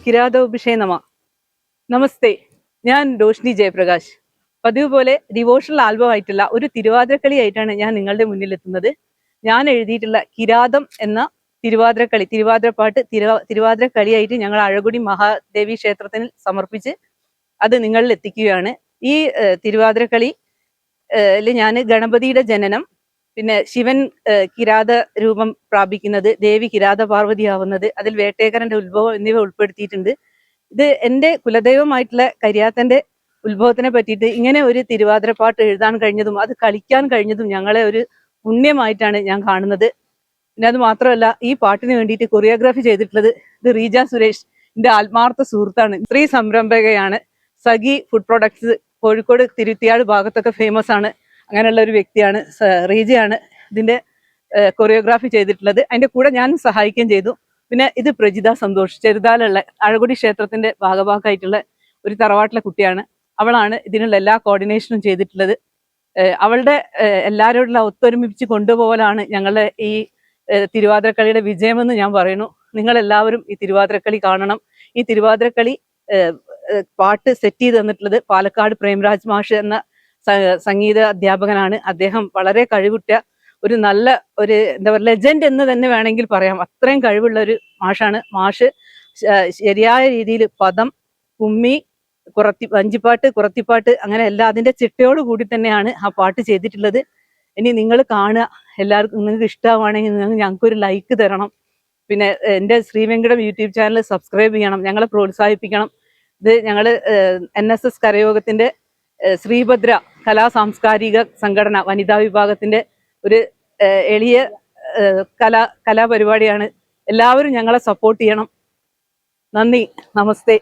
കിരാതോഭിഷേ നമ. നമസ്തേ, ഞാൻ രോഷ്നി ജയപ്രകാശ്. പതിവ് പോലെ ഡിവോഷണൽ ആൽബം ആയിട്ടുള്ള ഒരു തിരുവാതിരക്കളി ആയിട്ടാണ് ഞാൻ നിങ്ങളുടെ മുന്നിൽ എത്തുന്നത്. ഞാൻ എഴുതിയിട്ടുള്ള കിരാതം എന്ന തിരുവാതിരക്കളി, തിരുവാതിരപ്പാട്ട് തിരുവാതിരക്കളിയായിട്ട് ഞങ്ങൾ അഴകുടി മഹാദേവി ക്ഷേത്രത്തിന് സമർപ്പിച്ച് അത് നിങ്ങളിൽ എത്തിക്കുകയാണ്. ഈ തിരുവാതിരക്കളി ഞാൻ ഗണപതിയുടെ ജനനം, പിന്നെ ശിവൻ കിരാത രൂപം പ്രാപിക്കുന്നത്, ദേവി കിരാത പാർവതിയാവുന്നത്, അതിൽ വേട്ടേക്കരന്റെ ഉത്ഭവം എന്നിവ ഉൾപ്പെടുത്തിയിട്ടുണ്ട്. ഇത് എൻ്റെ കുലദൈവമായിട്ടുള്ള കരിയാത്തന്റെ ഉത്ഭവത്തിനെ പറ്റിയിട്ട് ഇങ്ങനെ ഒരു തിരുവാതിരപ്പാട്ട് എഴുതാൻ കഴിഞ്ഞതും അത് കളിക്കാൻ കഴിഞ്ഞതും ഞങ്ങളെ ഒരു പുണ്യമായിട്ടാണ് ഞാൻ കാണുന്നത്. പിന്നെ അത് മാത്രമല്ല, ഈ പാട്ടിന് വേണ്ടിയിട്ട് കൊറിയോഗ്രാഫി ചെയ്തിട്ടുള്ളത് ഇത് റീജ സുരേഷ്, എൻ്റെ ആത്മാർത്ഥ സുഹൃത്താണ്. സ്ത്രീ സംരംഭകയാണ്. സഖി ഫുഡ് പ്രൊഡക്ട്സ് കോഴിക്കോട് തിരുത്തിയാട് ഭാഗത്തൊക്കെ ഫേമസ് ആണ്. അങ്ങനെയുള്ള ഒരു വ്യക്തിയാണ്. റീജയാണ് ഇതിന്റെ കൊറിയോഗ്രാഫി ചെയ്തിട്ടുള്ളത്. അതിന്റെ കൂടെ ഞാൻ സഹായിക്കുകയും ചെയ്തു. പിന്നെ ഇത് പ്രജിത സന്തോഷ്, ചെറുതാലുള്ള അഴകുടി ക്ഷേത്രത്തിന്റെ ഭാഗഭാക്കായിട്ടുള്ള ഒരു തറവാട്ടിലെ കുട്ടിയാണ്. അവളാണ് ഇതിനുള്ള എല്ലാ കോർഡിനേഷനും ചെയ്തിട്ടുള്ളത്. അവളുടെ എല്ലാവരോടുള്ള ഒത്തൊരുമിപ്പിച്ച് കൊണ്ടുപോകലാണ് ഞങ്ങളുടെ ഈ തിരുവാതിരക്കളിയുടെ വിജയമെന്ന് ഞാൻ പറയുന്നു. നിങ്ങളെല്ലാവരും ഈ തിരുവാതിരക്കളി കാണണം. ഈ തിരുവാതിരക്കളി പാട്ട് സെറ്റ് ചെയ്ത് തന്നിട്ടുള്ളത് പാലക്കാട് പ്രേംരാജ് മാഷ് എന്ന സംഗീത അധ്യാപകനാണ്. അദ്ദേഹം വളരെ കഴിവുറ്റ ഒരു നല്ല ഒരു എന്താ പറയുക ലെജൻഡ് എന്ന് തന്നെ വേണമെങ്കിൽ പറയാം. അത്രയും കഴിവുള്ള ഒരു മാഷാണ്. മാഷ് ശരിയായ രീതിയിൽ പദം, കുമ്മി, വഞ്ചിപ്പാട്ട്, കുറത്തിപ്പാട്ട്, അങ്ങനെ എല്ലാം അതിന്റെ ചിട്ടയോട് കൂടി തന്നെയാണ് ആ പാട്ട് ചെയ്തിട്ടുള്ളത്. ഇനി നിങ്ങൾ കാണുക, എല്ലാവർക്കും നിങ്ങൾക്ക് ഇഷ്ടമാണെങ്കിൽ ഞങ്ങൾക്കൊരു ലൈക്ക് തരണം. പിന്നെ എൻ്റെ ശ്രീവെങ്കടം യൂട്യൂബ് ചാനൽ സബ്സ്ക്രൈബ് ചെയ്യണം, ഞങ്ങളെ പ്രോത്സാഹിപ്പിക്കണം. ഇത് ഞങ്ങൾ NSS കരയോഗത്തിന്റെ ശ്രീഭദ്ര കലാ സാംസ്കാരിക സംഘടന വനിതാ വിഭാഗത്തിന്റെ ഒരു എളിയ കലാപരിപാടിയാണ്. എല്ലാവരും ഞങ്ങളെ സപ്പോർട്ട് ചെയ്യണം. നന്ദി, നമസ്തേ.